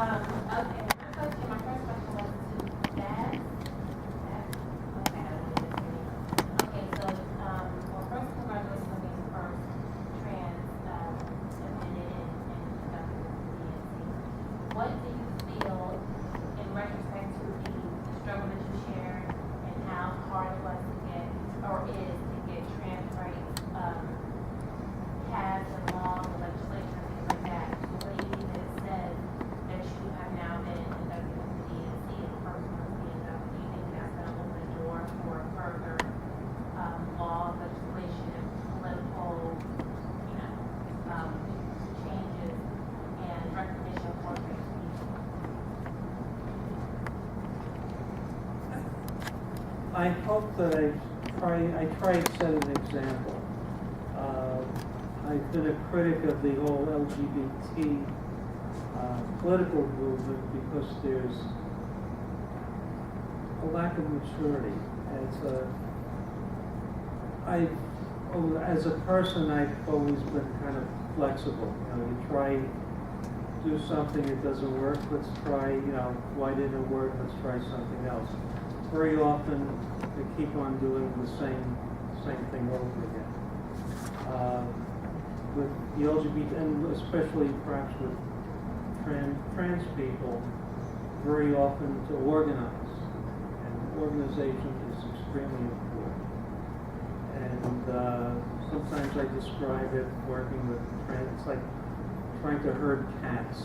Okay, my first question was to that. Okay, I don't need this anymore. Okay, so, well, first, congratulations on being the first trans, admitted and conducted with the DNC. What do you feel, in retrospect to the struggle that you shared and how hard it was to get, or is to get trans rights, passed and laws and legislation and things like that? What do you think that it says that you have now been inducted into the DNC and the first one to be inducted? Do you think that's going to open the door for further law, legislation, and political, changes and recognition for trans people? I hope that I try to set an example. I've been a critic of the whole LGBT political movement because there's a lack of maturity. As a person, I've always been kind of flexible. You try do something, it doesn't work, let's try, why didn't it work, let's try something else. Very often, they keep on doing the same thing over again. With the LGBT, and especially perhaps with trans people, very often to organize, and organization is extremely important. And sometimes I describe it working with trans, it's like trying to herd cats.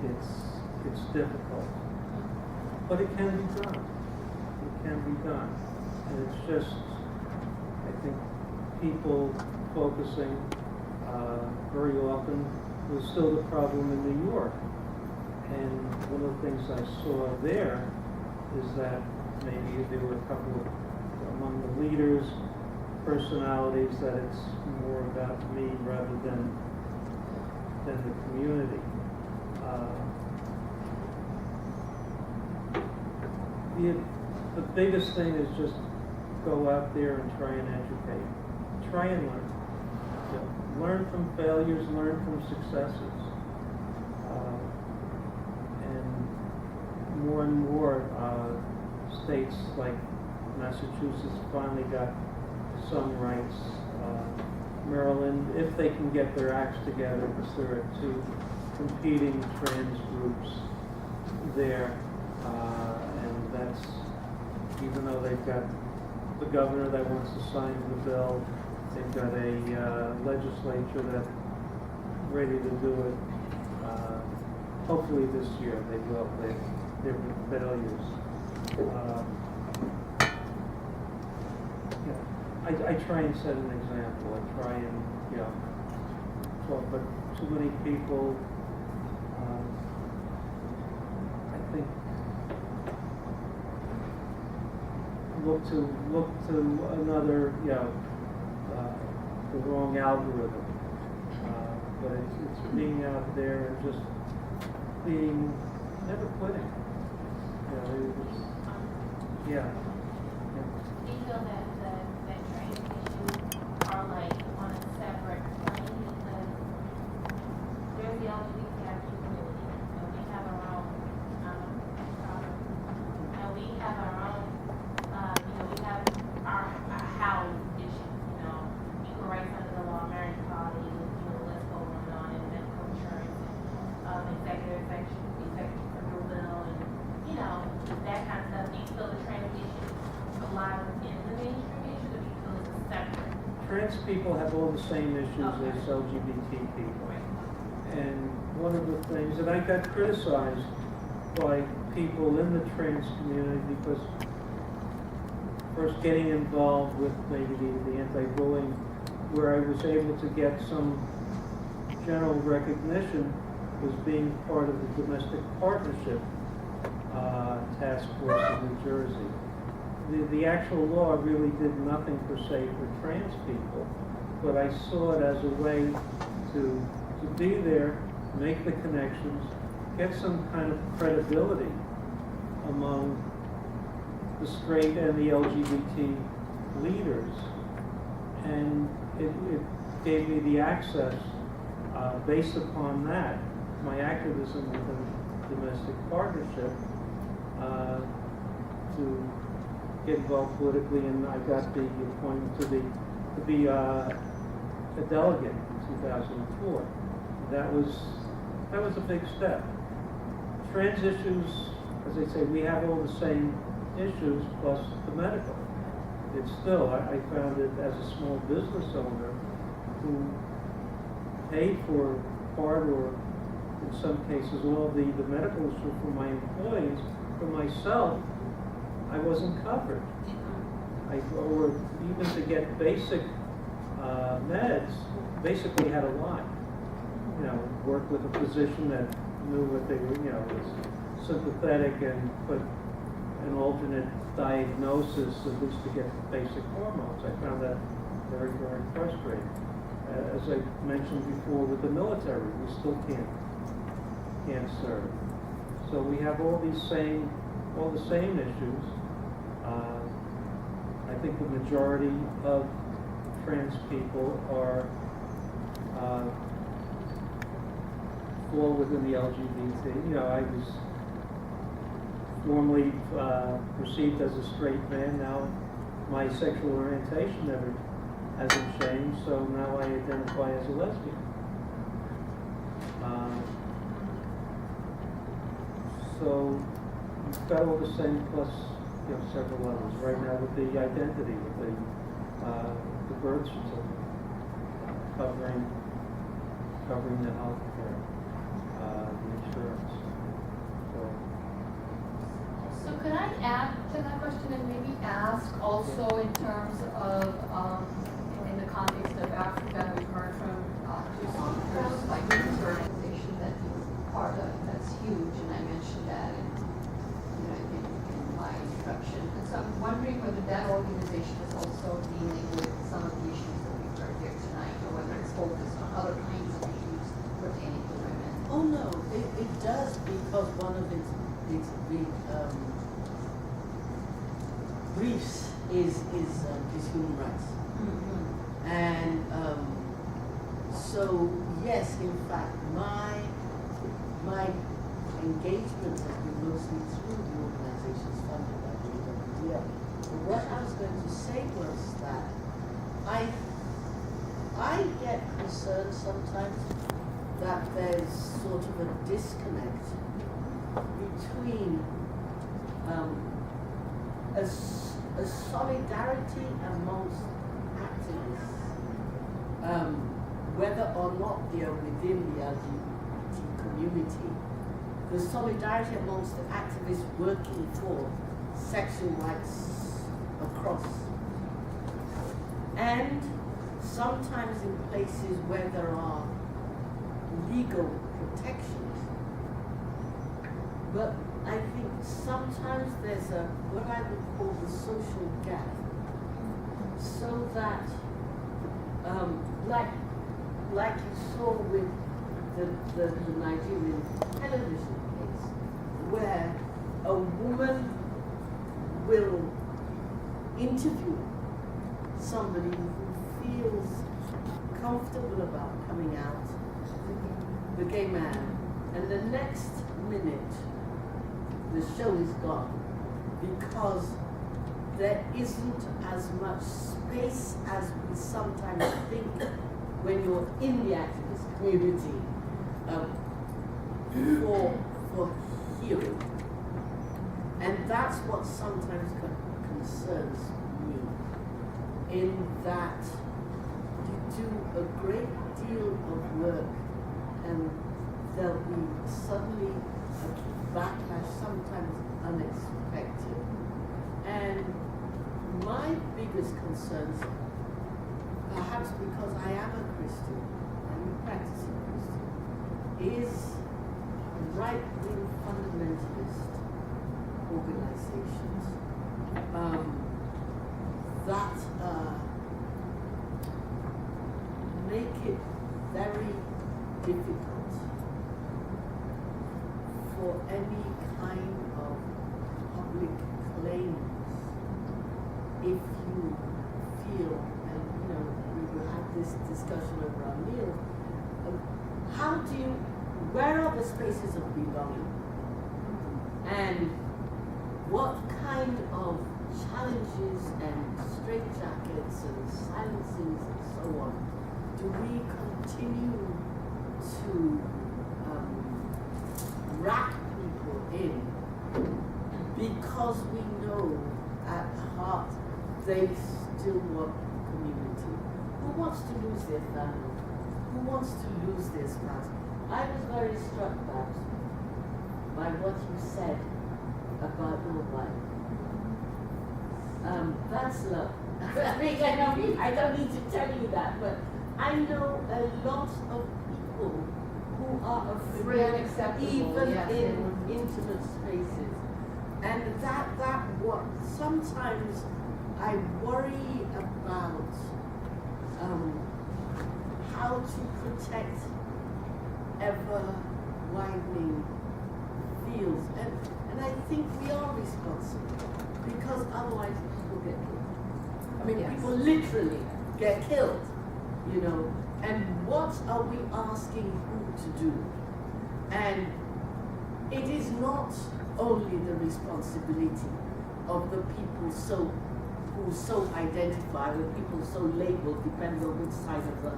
It's difficult, but it can be done. It can be done, and it's just, I think, people focusing very often. There's still the problem in New York, and one of the things I saw there is that maybe there were a couple of, among the leaders, personalities, that it's more about me rather than the community. The biggest thing is just go out there and try and educate. Try and learn. Learn from failures, learn from successes. And more states like Massachusetts finally got some rights. Maryland, if they can get their acts together, because there are two competing trans groups there, and that's, even though they've got the governor that wants to sign the bill, they've got a legislature that's ready to do it. Hopefully this year they will. They've been failures. I try and set an example. I try and, talk, but too many people, I think, look to another, the wrong algorithm. But it's being out there and just being, never quitting. Yeah. Do you feel that trans issues are like on a separate plane, because there's the LGBTQ community, and we have our own, and we have our own, we have our house issues, equal rights under the law, marriage equality, the list goes on, and medical insurance, and executive federal bill, and that kind of stuff. Do you feel the trans issues lie within the mainstream issues, or do you feel it's separate? Trans people have all the same issues as LGBT people. And one of the things, and I got criticized by people in the trans community because first getting involved with maybe the anti-bullying, where I was able to get some general recognition, was being part of the domestic partnership task force in New Jersey. The actual law really did nothing per se for trans people, but I saw it as a way to be there, make the connections, get some kind of credibility among the straight and the LGBT leaders, and it gave me the access based upon that. My activism within domestic partnership to get involved politically, and I got the appointment to be a delegate in 2004. That was a big step. Trans issues, as I say, we have all the same issues plus the medical. It's still, I found it as a small business owner who paid for part or in some cases all the medical issue for my employees. For myself, I wasn't covered. Or even to get basic meds, basically had to lie. You know, work with a physician that knew what they were, you know, was sympathetic and put an alternate diagnosis at least to get basic hormones. I found that very, very frustrating. As I mentioned before with the military, we still can't serve. So we have all the same issues. I think the majority of trans people are fall within the LGBT. You know, I was formerly perceived as a straight man. Now my sexual orientation never hasn't changed, so now I identify as a lesbian. So you've got all the same plus, you know, several levels. Right now with the identity, with the birth certificate, covering the health care, the insurance. So could I add to that question and maybe ask also in terms of, in the context of Africa, we've heard from two speakers, like this organization that he's part of, that's huge, and I mentioned that in my introduction. And so I'm wondering whether that organization is also dealing with some of the issues that we've heard here tonight, or whether it's focused on other kinds of issues pertaining to women. Oh no, it does, because one of its big briefs is human rights. Mm-hmm. And so yes, in fact, my engagement has been mostly through the organizations funded by the WWDL. But what I was going to say was that I get concerned sometimes that there's sort of a disconnect between a solidarity amongst activists, whether or not they are within the LGBT community, the solidarity amongst the activists working for sexual rights across, and sometimes in places where there are legal protections. But I think sometimes there's what I would call the social gap, so that like you saw with the Nigerian television case, where a woman will interview somebody who feels comfortable about coming out, the gay man, and the next minute the show is gone because there isn't as much space as we sometimes think when you're in the activist community for hearing. And that's what sometimes concerns me, in that you do a great deal of work and there'll be suddenly a backlash, sometimes unexpected. And my biggest concerns, perhaps because I am a Christian, I'm a practicing Christian, is right-wing fundamentalist organizations that make it very difficult for any kind of public claims if you feel, and we will have this discussion over our meal, how do you where are the spaces of belonging? And what kind of challenges and straitjackets and silencings and so on do we continue to wrap people in because we know at heart they still want community? Who wants to lose their family? Who wants to lose their spouse? I was very struck by what you said about your wife. That's love. I don't need to tell you that, but I know a lot of people who are Free and afraid, acceptable, even yes, in intimate spaces. And that what sometimes I worry about how to protect ever widening fields. And I think we are responsible because otherwise people get killed. I mean, Yes. people literally get killed, you know. And what are we asking who to do? And it is not only the responsibility of the people who so identify, the people so labeled, depends on which side of the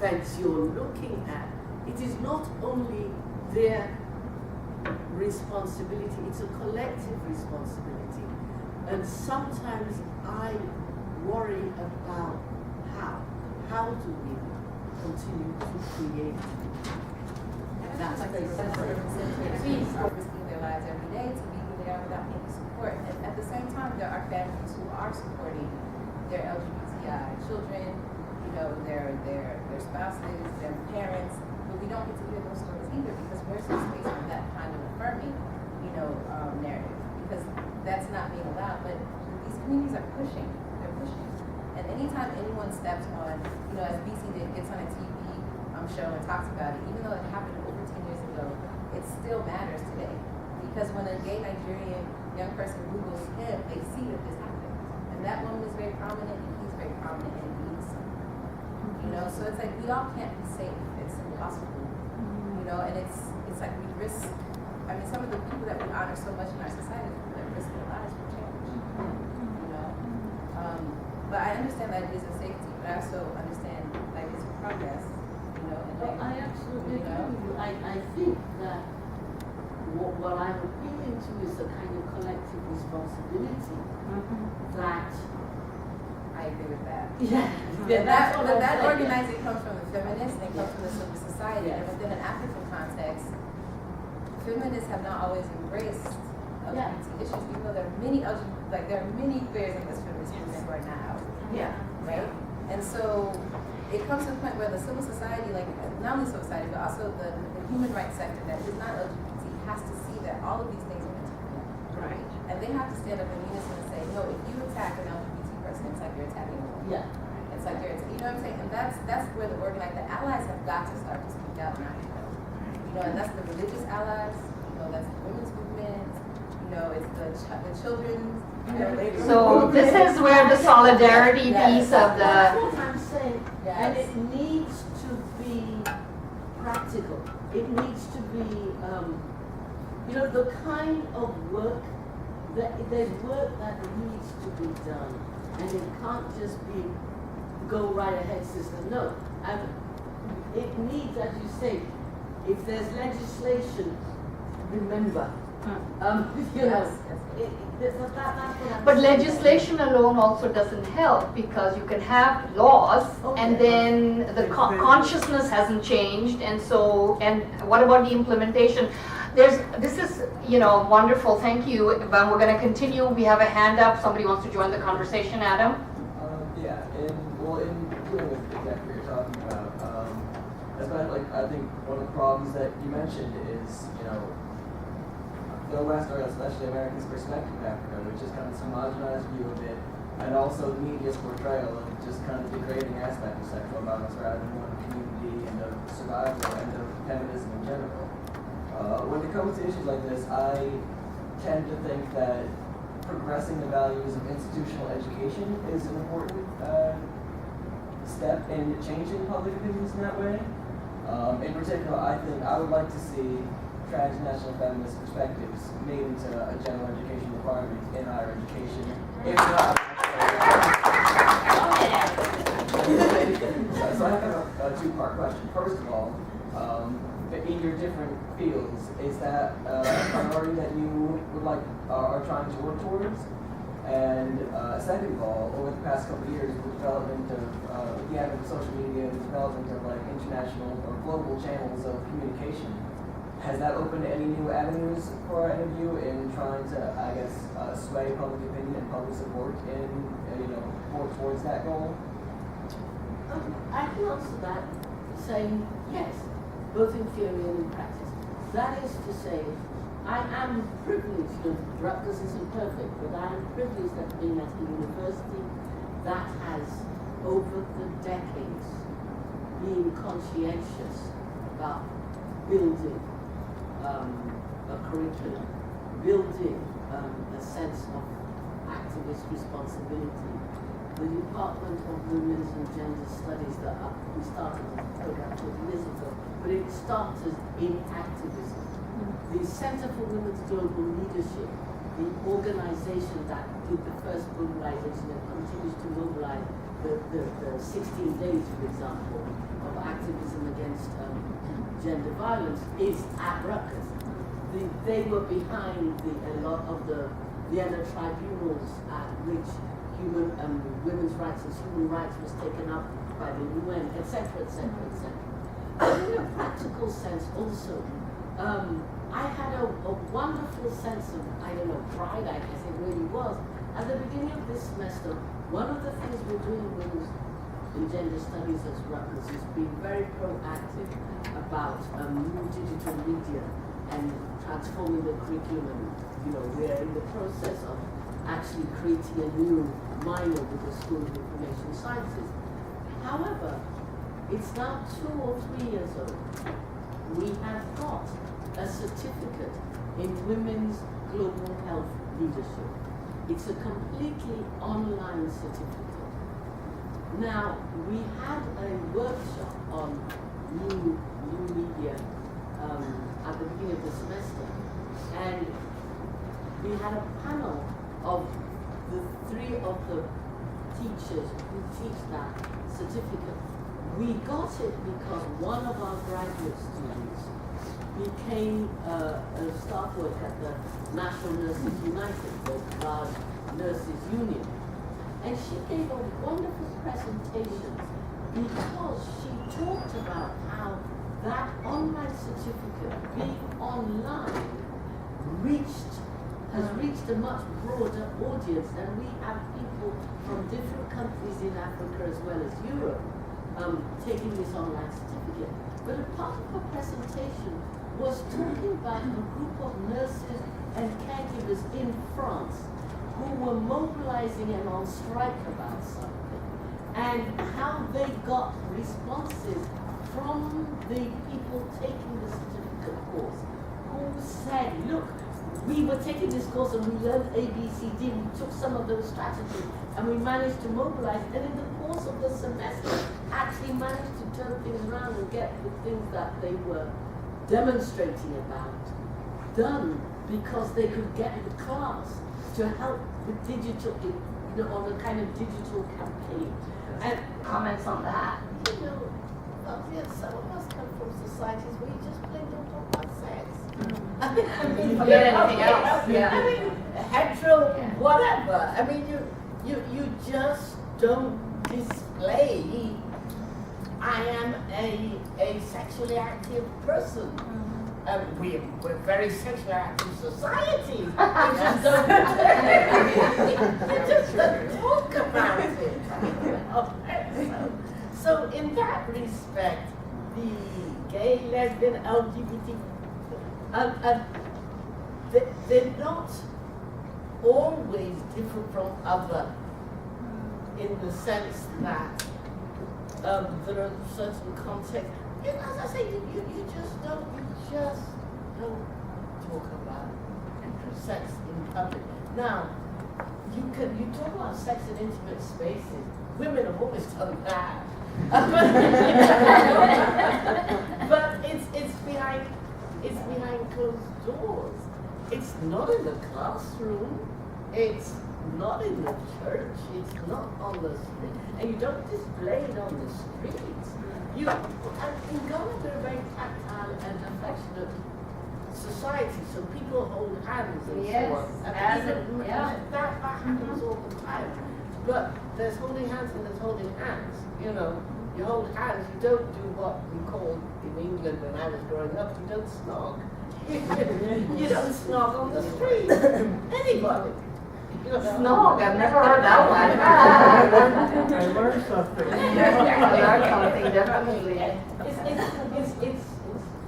fence you're looking at. It is not only their responsibility, it's a collective responsibility. And sometimes I worry about how do we continue to create that space? Please. Risking their lives every day to be who they are without any support. And at the same time, there are families who are supporting their LGBTI children, you know, their spouses, their parents. But we don't get to hear those stories either because where's the space for that kind of affirming, you know, narrative? Because that's not being allowed. But these communities are pushing. They're pushing. And anytime anyone steps on, you know, as BC did, gets on a TV show and talks about it, even though it happened over 10 years ago, it still matters today. Because when a gay Nigerian young person Googles him, they see that this happened. And that woman is very prominent and he's very prominent and needs something. You know, so it's like we all can't be safe. It's impossible. You know, and it's like we risk, I mean, some of the people that we honor so much in our society that risk their lives for change. You know? But I understand that it is a safety, but I also understand like it's progress. You know, and Well, like, I absolutely you agree know? with you. I think that what I'm appealing to is a kind of collective responsibility that I agree with that. yeah, But that saying. organizing comes from the feminists and it comes from the civil society. Yes. And within an African context, feminists have not always embraced LGBT issues, even though there are many there are many players in this feminist movement who are not out. Yeah. Right? And so it comes to a point where the civil society, like not only civil society, but also the human rights sector that is not LGBT has to see that all of these things are interconnected. Right. And they have to stand up in unison and say, no, if you attack an LGBT person, it's like you're attacking a woman. Yeah. It's like you're, you know what I'm saying? And that's where the the allies have got to start to speak out now. You know, and that's the religious allies, you know, that's the women's movement, you know, it's the children's, you know, labor So movement. this is where the solidarity Yes. piece of That's the, what I'm saying. Yes. And it needs to be practical. It needs to be, you know, the kind of work there's work that needs to be done, and it can't just be go right ahead system. No, it needs, as you say, if there's legislation, remember. You know, that's what I'm but saying. legislation alone also doesn't help because you can have laws and then the consciousness hasn't changed, and so, and what about the implementation? This is, you know, wonderful, thank you, but we're gonna continue. We have a hand up, somebody wants to join the conversation, Adam? Yeah, in dealing with exactly what you're talking about, I think one of the problems that you mentioned is, you know, the West, or especially Americans' perspective of Africa, which is kind of this homogenized view of it, and also the media's portrayal of just kind of degrading aspect of sexual violence rather than one community and of survival and of feminism in general. When it comes to issues like this, I tend to think that progressing the values of institutional education is an important step in changing public opinions in that way. In particular, I think I would like to see transnational feminist perspectives made into a general education requirement in higher education. If not, so I have a two-part question. First of all, in your different fields, is that a priority that you would like are trying to work towards? And second of all, over the past couple of years, the development of the advent of social media, the development of like international or global channels of communication, has that opened any new avenues for any of you in trying to, I guess, sway public opinion and public support in, work towards that goal? I can answer that saying yes, both in theory and in practice. That is to say, I am privileged, Rutgers isn't perfect, but I am privileged at being at a university that has, over the decades, been conscientious about building a curriculum, building a sense of activist responsibility. The Department of Women's and Gender Studies we started a program 20 years ago, but it started in activism. The Center for Women's Global Leadership, the organization that did the first mobilization and continues to mobilize the 16 days, for example, of activism against gender violence, is at Rutgers. They were behind a lot of the Vienna tribunals at which women's rights and human rights was taken up by the UN, etc., etc., etc. But in a practical sense also, I had a wonderful sense of, pride, I guess it really was. At the beginning of this semester, one of the things we're doing in women's and gender studies at Rutgers is being very proactive about new digital media and transforming the curriculum. We're in the process of actually creating a new minor with the School of Information Sciences. However, it's now 2 or 3 years old. We have got a certificate in Women's Global Health Leadership. It's a completely online certificate. Now, we had a workshop on new media at the beginning of the semester, and we had a panel of the 3 of the teachers who teach that certificate. We got it because one of our graduate students became a staff worker at the National Nurses United, the large nurses union. And she gave a wonderful presentation because she talked about how that online certificate, being online, has reached a much broader audience, and we have people from different countries in Africa as well as Europe taking this online certificate. But a part of her presentation was talking about a group of nurses and caregivers in France who were mobilizing and on strike about something, and how they got responses from the people taking the certificate course who said, look, we were taking this course and we learned A, B, C, D, we took some of those strategies and we managed to mobilize, and in the course of the semester actually managed to turn things around and get the things that they were demonstrating about done, because they could get the class to help with digital, on a kind of digital campaign. And Comments on that? Some of us come from societies where you just plain don't talk about sex. Forget anything else. Yeah. Hetero, whatever. You just don't display, I am a sexually active person. We're very sexually active society. We just don't, we just don't talk about it. So in that respect, the gay, lesbian, LGBT, they're not always different from other, in the sense that there are certain contexts. As I say, you just don't talk about sex in public. Now, you talk about sex in intimate spaces. Women have always done that. behind closed doors. It's not in the classroom. It's not in the church. It's not on the street. And you don't display it on the streets. In Ghana, we're a very tactile and affectionate society, so people hold hands and Yes, so on. as And it- even- yeah. that happens all the time. But there's holding hands and there's holding hands. You know, you hold hands, you don't do what we called in England when I was growing up, you don't snog. You don't snog on the street. Anybody. You know, Snog, I've never heard that one. I learned something. I learned something, definitely. It's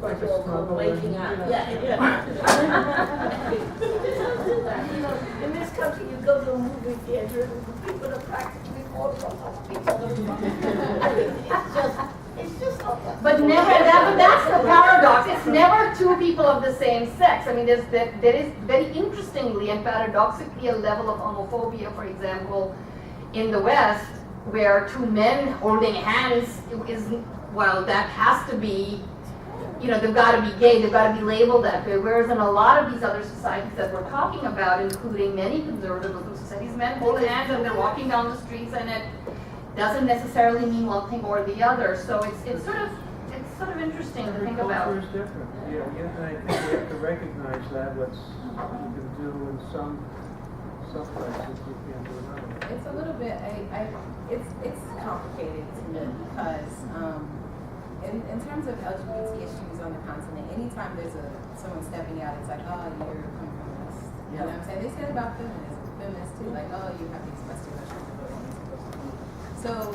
Like a what you call snuggle waking and, up. you know. Yeah. You don't do that. You know, in this country, you go to a movie theater and people are practically falling off each other. It's just not that. But that's the paradox. It's never two people of the same sex. I mean, there is very interestingly and paradoxically a level of homophobia, for example, in the West, where two men holding hands is, well, that has to be, you know, they've got to be gay, they've got to be labeled that way. Whereas in a lot of these other societies that we're talking about, including many conservative Muslim societies, men hold hands and they're walking down the streets, and it doesn't necessarily mean one thing or the other. So it's sort of interesting to Every think culture about. is different. Yeah, and I think we have to recognize that what you can do in some places you can't do in others. It's a little bit, it's complicated to me because in terms of LGBT issues on the continent, anytime there's someone stepping out, it's like, oh, you're coming from the West. You know what I'm saying? They said about feminists too, like, oh, you have these Western nationals. So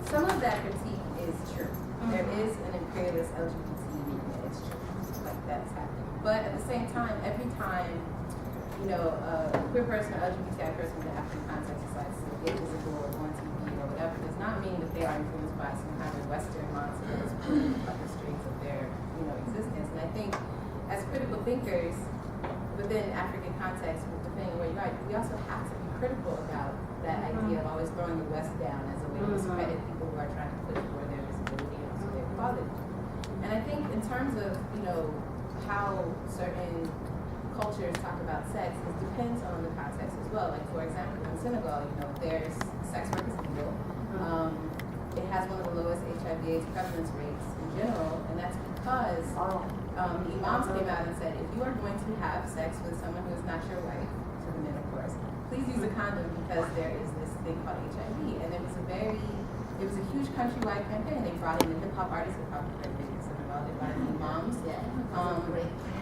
some of that critique is true. There is an imperialist LGBT movement, it's true. Like that's happening. But at the same time, every time, you know, a queer person or LGBTI person in the African context decides to get visible or on TV or whatever, does not mean that they are influenced by some kind of Western mindset that's pulling at the strings of their, you know, existence. And I think as critical thinkers within African context, depending where you are, we also have to be critical about that idea of always throwing the West down as a way to discredit people who are trying to push for their visibility and also their equality. And I think in terms of, you know, how certain cultures talk about sex, it depends on the context as well. Like, for example, in Senegal, you know, there's sex work is legal. It has one of the lowest HIV/AIDS prevalence rates in general, and that's because the imams came out and said, if you are going to have sex with someone who is not your wife, to the men, of course, please use a condom because there is this thing called HIV. And it was a huge countrywide campaign. They brought in the hip hop artists, hip hop very big in Senegal. They brought in the imams.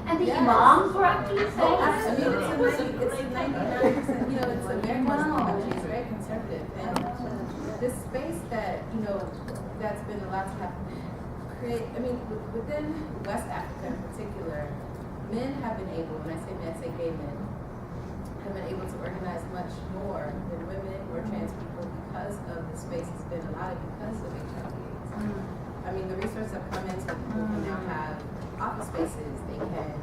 And the imams were actually saying I that? mean, it's a 99%, you know, it's a very Muslim country, it's very conservative. And this space that, you know, that's been allowed to happen, I mean, within West Africa in particular, men have been able, when I say men, I say gay men, have been able to organize much more than women or trans people because of the space that's been allowed because of HIV/AIDS. I mean, the resources have come in so people can now have office spaces, they can,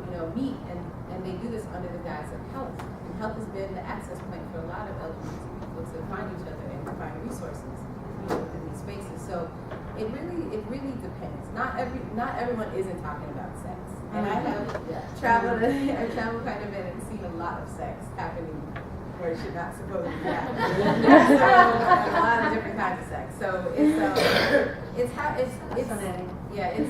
you know, meet, and they do this under the guise of health. And health has been the access point for a lot of LGBT people to find each other and to find resources, you know, within these spaces. So it really depends. Not everyone isn't talking about sex. And I have traveled quite a bit and seen a lot of sex happening where it should not supposed to be happening. So, a lot of different kinds of sex. So it's complicated. Yeah, it is.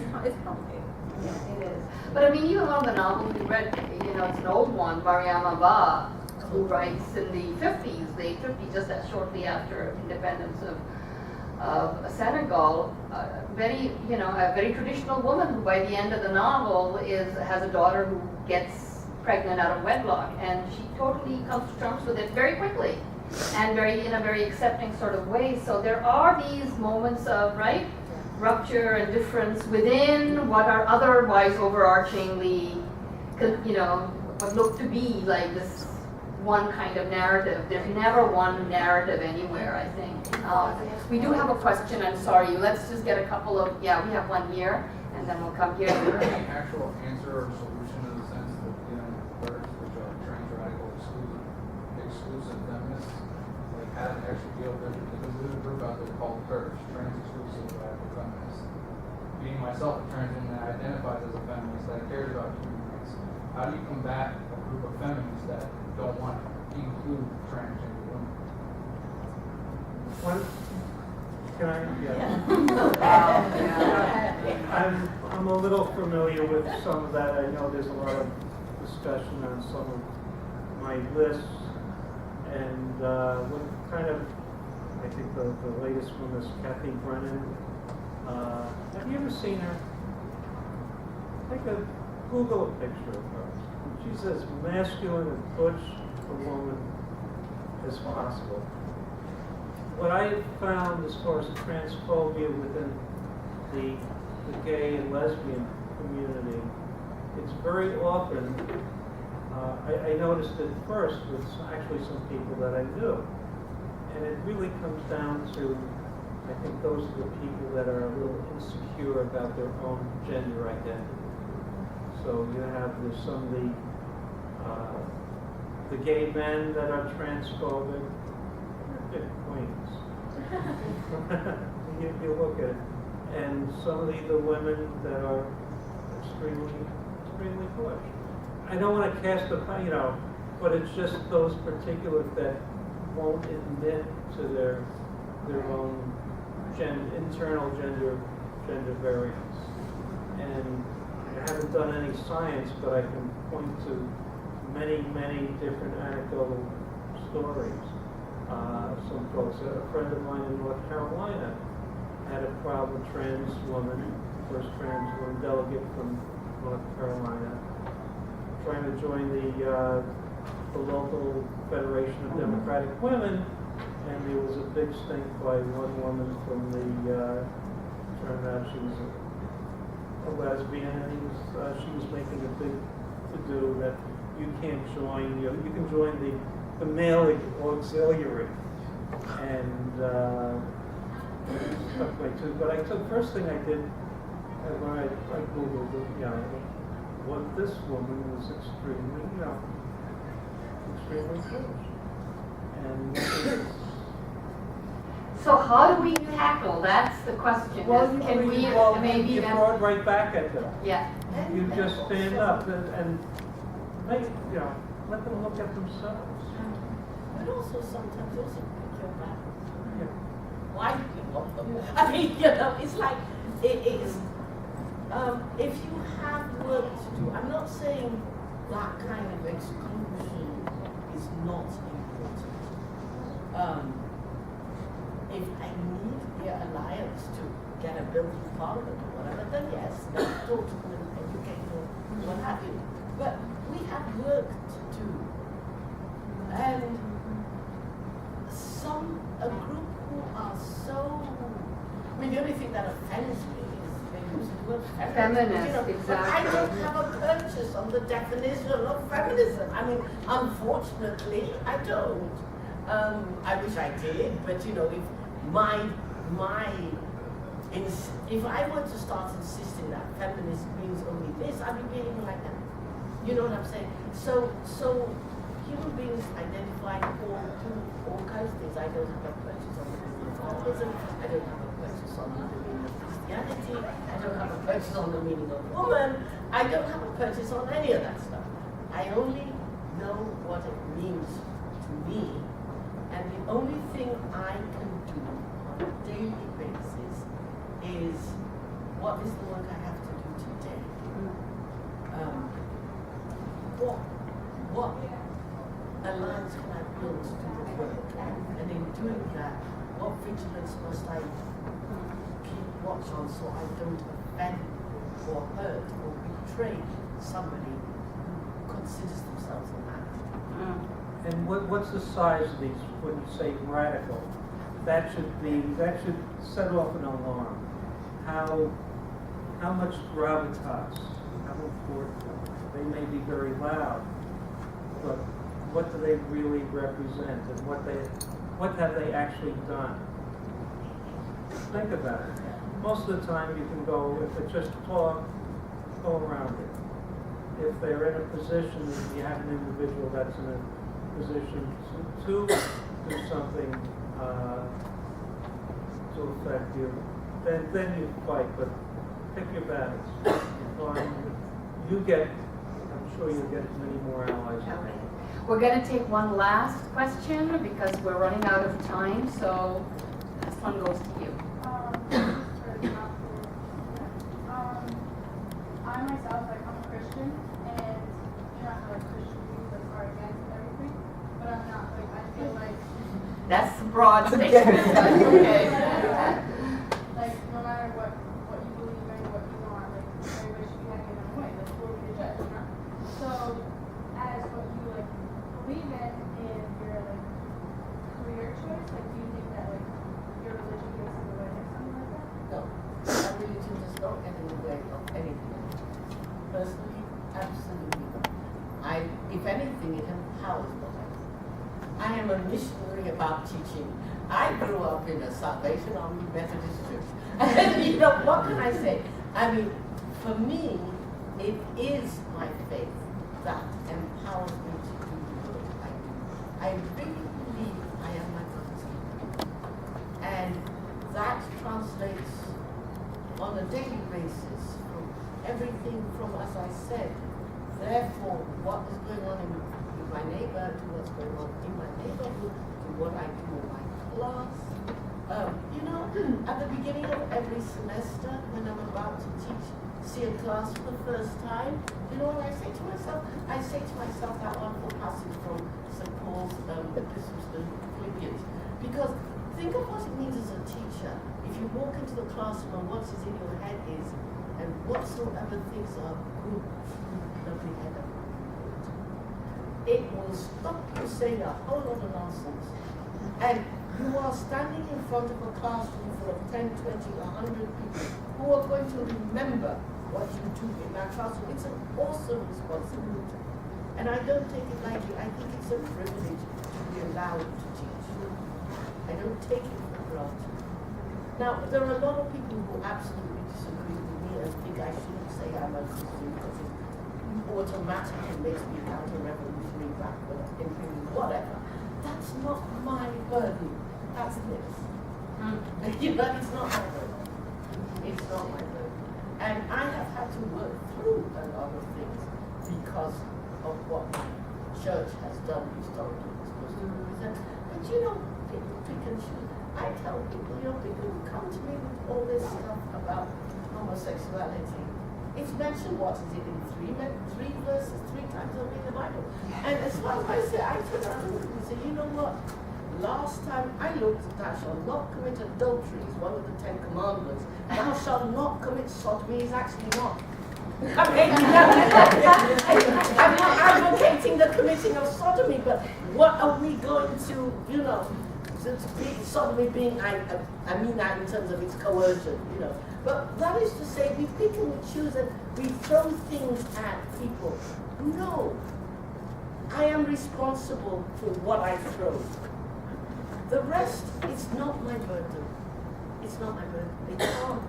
But I mean, even one of the novels we read, you know, it's an old one, Mariama Ba, who writes in the 50s, late 50s, just that shortly after independence of Senegal, a very traditional woman who by the end of the novel has a daughter who gets pregnant out of wedlock, and she totally comes to terms with it very quickly and in a very accepting sort of way. So there are these moments of rupture and difference within what are otherwise overarchingly, you know, what look to be like this one kind of narrative. There's never one narrative anywhere, I think. We do have a question, I'm sorry, let's just get a couple of, we have one here, and then we'll come here. Is there an actual answer or solution in the sense that dealing with birds, which are trans radical exclusive feminists, like how to actually deal with it? Because there's a group out there called TERFs, trans exclusive radical feminists. being myself a trans woman that identifies as a feminist, that cares about human rights, how do you combat a group of feminists that don't want to include transgender women? What, can I, yeah. Yeah. I'm a little familiar with some of that. I know there's a lot of discussion on some of my lists. And what kind of, I think the latest one is Kathy Brennan. Have you ever seen her? Google a picture of her. She's as masculine and butch a woman as possible. What I found as far as transphobia within the gay and lesbian community, it's very often, I noticed it first with actually some people that I knew. And it really comes down to, I think those are the people that are a little insecure about their own gender identity. So there's some of the gay men that are transphobic. They're good queens. you look at it. And some of the women that are extremely butch. I don't want to cast but it's just those particular that won't admit to their own internal gender variance. And I haven't done any science, but I can point to many different anecdotal stories. Some folks, a friend of mine in North Carolina had a proud trans woman, first trans woman delegate from North Carolina, trying to join the local Federation of Democratic Women, and there was a big stink by one woman from the, turned out she was a lesbian, and she was making a big to-do that you can't join, you can join the male auxiliary, and stuck my tooth. But the first thing I did when I Googled it, what this woman was extremely foolish. And So how do we tackle? That's the question. Can we maybe you then? throw it right back at them. Yeah. You just stand up and make, let them look at themselves. But also sometimes also pick your back. Yeah. Why do you love them? I mean, it's like, it is, if you have work to do, I'm not saying that kind of exclusion is not important. If I need the alliance to get a bill to Parliament or whatever, then yes, talk to them and educate them, what have you. But we have work to do. And a group who are so, I mean, the only thing that offends me is they use the word feminist. Feminist, But I exactly. don't have a purchase on the definition of feminism. I mean, unfortunately, I don't. I wish I did, but if if I were to start insisting that feminist means only this, I'd be behaving like that. You know what I'm saying? So human beings identify all kinds of things. I don't have a purchase on the meaning of feminism. I don't have a purchase on the meaning of Christianity. I don't have a purchase on the meaning of woman. I don't have a purchase on any of that stuff. I only know what it means to me. And the only thing I can do on a daily basis is what is the work I have to do today? What alliance can I build to do the work? And in doing that, what vigilance must I keep watch on so I don't offend or hurt or betray somebody who considers themselves a man? And what's the size of these, when you say radical? That should set off an alarm. How much gravitas, how important? They may be very loud, but what do they really represent, and what have they actually done? Think about it. Most of the time you can go, if it's just talk, go around it. If they're in a position, if you have an individual that's in a position to do something to affect you, then you fight. But pick your battles. You get, I'm sure you'll get many more allies. Okay. We're gonna take one last question because we're running out of time, so this one goes to you. I myself, like, I'm a Christian, and you know how like Christian views like are against everything, but I'm not. Like, I feel like That's the broad statement. Okay. like no matter what you believe in, what you want, like everybody should be acting in a way. Like, who are we to judge, you know? So, as what you like believe in your like career choice, like, do you think that like your religion gets in the way or something like that? No, my religion does not get in the way of anything. Personally, absolutely not. If anything, it empowers what I do. I am a missionary about teaching. I grew up in a Salvation Army Methodist church. And you know, what can I say? I mean, for me, it is my faith that empowers me to do the work I do. I really believe I am my God's keeper. And that translates on a daily basis from everything from, as I said, therefore, what is going on in my neighbor to what's going on in my neighborhood to what I do in my class. You know, at the beginning of every semester, when I'm about to see a class for the first time, you know what I say to myself? I say to myself that wonderful passage from St. Paul's epistles to Philippians. Because think of what it means as a teacher. If you walk into the classroom and what is in your head is, and whatsoever things are good, lovely head of it will stop you saying a whole lot of nonsense. And you are standing in front of a classroom full of 10, 20, 100 people who are going to remember what you do in that classroom. It's an awesome responsibility. And I don't take it lightly. I think it's a privilege to be allowed to teach. I don't take it for granted. Now, there are a lot of people who absolutely disagree with me and think I shouldn't say I'm a Christian because it automatically makes me counter-revolutionary, backward, imperial, whatever. That's not my burden. That's this. You know, it's not my burden. It's not my burden. And I have had to work through a lot of things because of what the church has done historically. But you know, people pick and choose. I tell people, you know, people who come to me with all this stuff about homosexuality, it's mentioned, what is it, in three verses, 3 times over in the Bible. And as far as I say, I turn around and say, you know what? Last time I looked at thou shalt not commit adultery is one of the 10 commandments. Thou shalt not commit sodomy is actually not. I mean, I'm not advocating the committing of sodomy, but what are we going to, you know, sodomy being, I mean that in terms of its coercion, you know. But that is to say, we pick and we choose and we throw things at people. No. I am responsible for what I throw. The rest is not my burden. It's not my burden. It can't be.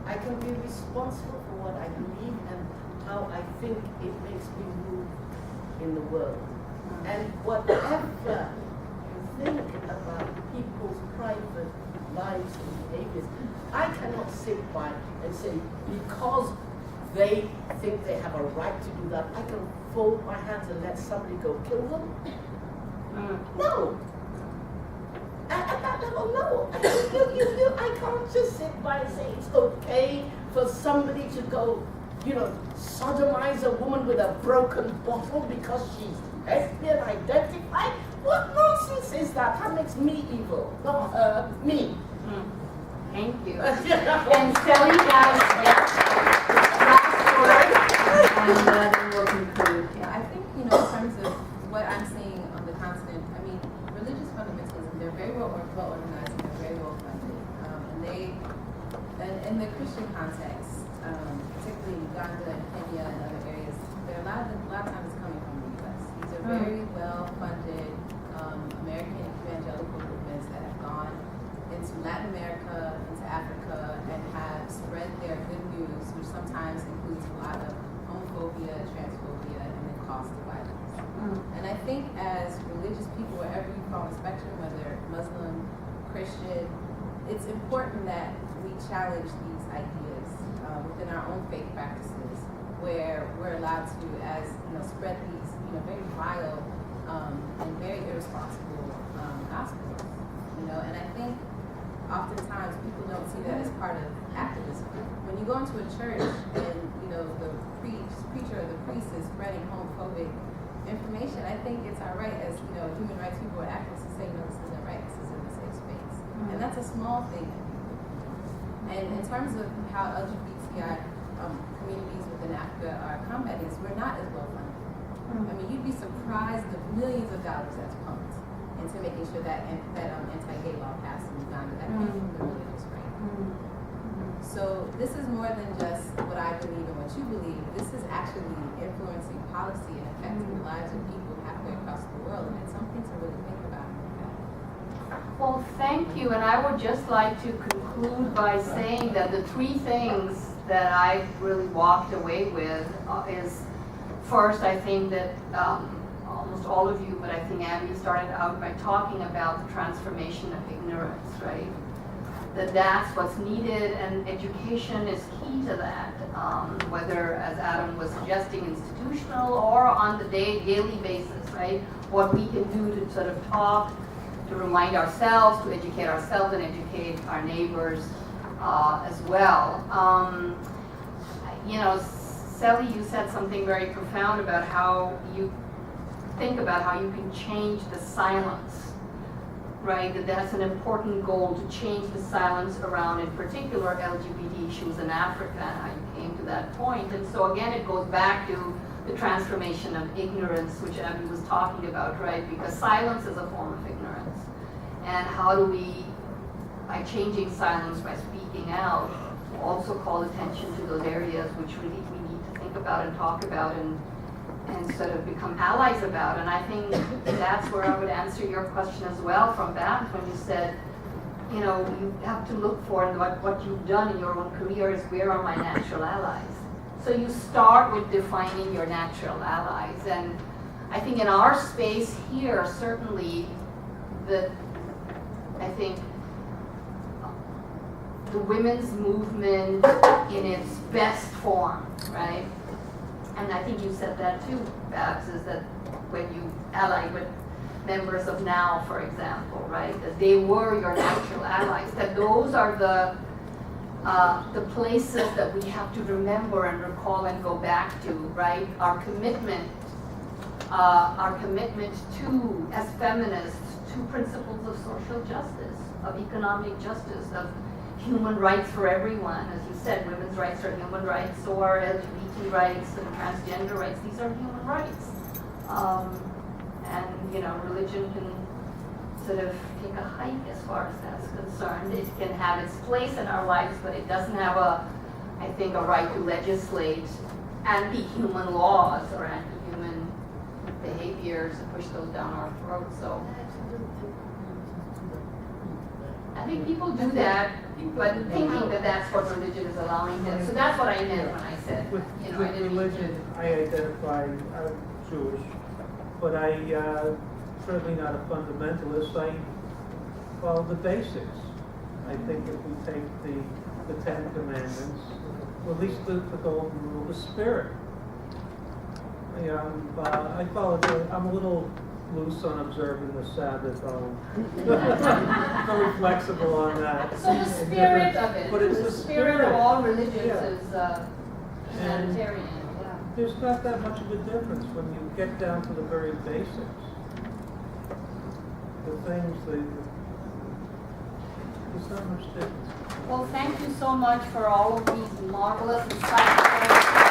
I can be responsible for what I believe and how I think it makes me move in the world. And whatever you think about people's private lives and behaviors, I cannot sit by and say, because they think they have a right to do that, I can fold my hands and let somebody go kill them. No. At that level, no. I can't just sit by and say it's okay for somebody to go, you know, sodomize a woman with a broken bottle because she's lesbian identified. What nonsense is that? That makes me evil, not her, me. Thank you. And Sally has last word, and then we'll conclude. Yeah, I think, you know, in terms of what I'm seeing on the continent, I mean, religious fundamentalism, they're very well organized and they're very well funded. And in the Christian context, particularly Uganda and Kenya and other areas, there are a lot of times it's coming from the U.S. These are very well funded American evangelical movements that have gone into Latin America, into Africa, and have spread their good news, which sometimes includes a lot of homophobia, transphobia, and then cost of violence. And I think as religious people, wherever you fall on the spectrum, whether Muslim, Christian, it's important that we challenge these ideas within our own faith practices, where we're allowed to, as spread these very vile and very irresponsible gospels. And I think oftentimes people don't see that as part of activism. When you go into a church and the preacher or the priest is spreading homophobic information, I think it's our right as human rights people or activists to say, no, this isn't right. This isn't a safe space, and that's a small thing. And in terms of how LGBTI communities within Africa are combating this, we're not as well funded. I mean, you'd be surprised the millions of dollars that's pumped into making sure that anti-gay law passed in Uganda. That came from the religious right. So this is more than just what I believe and what you believe. This is actually influencing policy and affecting the lives of people halfway across the world, and it's something to really think about. Well, thank you, and I would just like to conclude by saying that the three things that I really walked away with is, first, I think that almost all of you, but I think Abby started out by talking about the transformation of ignorance, right? That's what's needed, and education is key to that, whether, as Adam was suggesting, institutional or on the daily basis, right? What we can do to sort of talk, to remind ourselves, to educate ourselves and educate our neighbors as well. Sally, you said something very profound about how you think about how you can change the silence, right? That's an important goal, to change the silence around, in particular, LGBT issues in Africa, and how you came to that point. And so again, it goes back to the transformation of ignorance, which Abby was talking about, right? Because silence is a form of ignorance. And how do we, by changing silence, by speaking out, also call attention to those areas which really we need to think about and talk about and sort of become allies about. And I think that's where I would answer your question as well from Babs, when you said, you have to look for, and what you've done in your own career is, where are my natural allies? So you start with defining your natural allies. And I think in our space here, certainly, I think the women's movement in its best form, right? And I think you said that too, Babs, is that when you ally with members of NOW, for example, right, that they were your natural allies, that those are the places that we have to remember and recall and go back to, right? Our commitment to, as feminists, to principles of social justice, of economic justice, of human rights for everyone. As you said, women's rights are human rights, so are LGBT rights and transgender rights. These are human rights. And religion can sort of take a hike as far as that's concerned. It can have its place in our lives, but it doesn't have a right to legislate anti-human laws or anti-human behaviors and push those down our throats. So I think people do that, but thinking that that's what religion is allowing them. So that's what I meant when I said, With religion, I identify, I'm Jewish, but I'm certainly not a fundamentalist. I follow the basics. I think if we take the Ten Commandments, or at least the golden rule, the spirit. I follow I'm a little loose on observing the Sabbath. Very flexible on that. So the spirit of it, but it's the spirit of all religions Yeah. is humanitarian. Yeah. There's not that much of a difference when you get down to the very basics. The things, there's not much difference. Well, thank you so much for all of these marvelous, insightful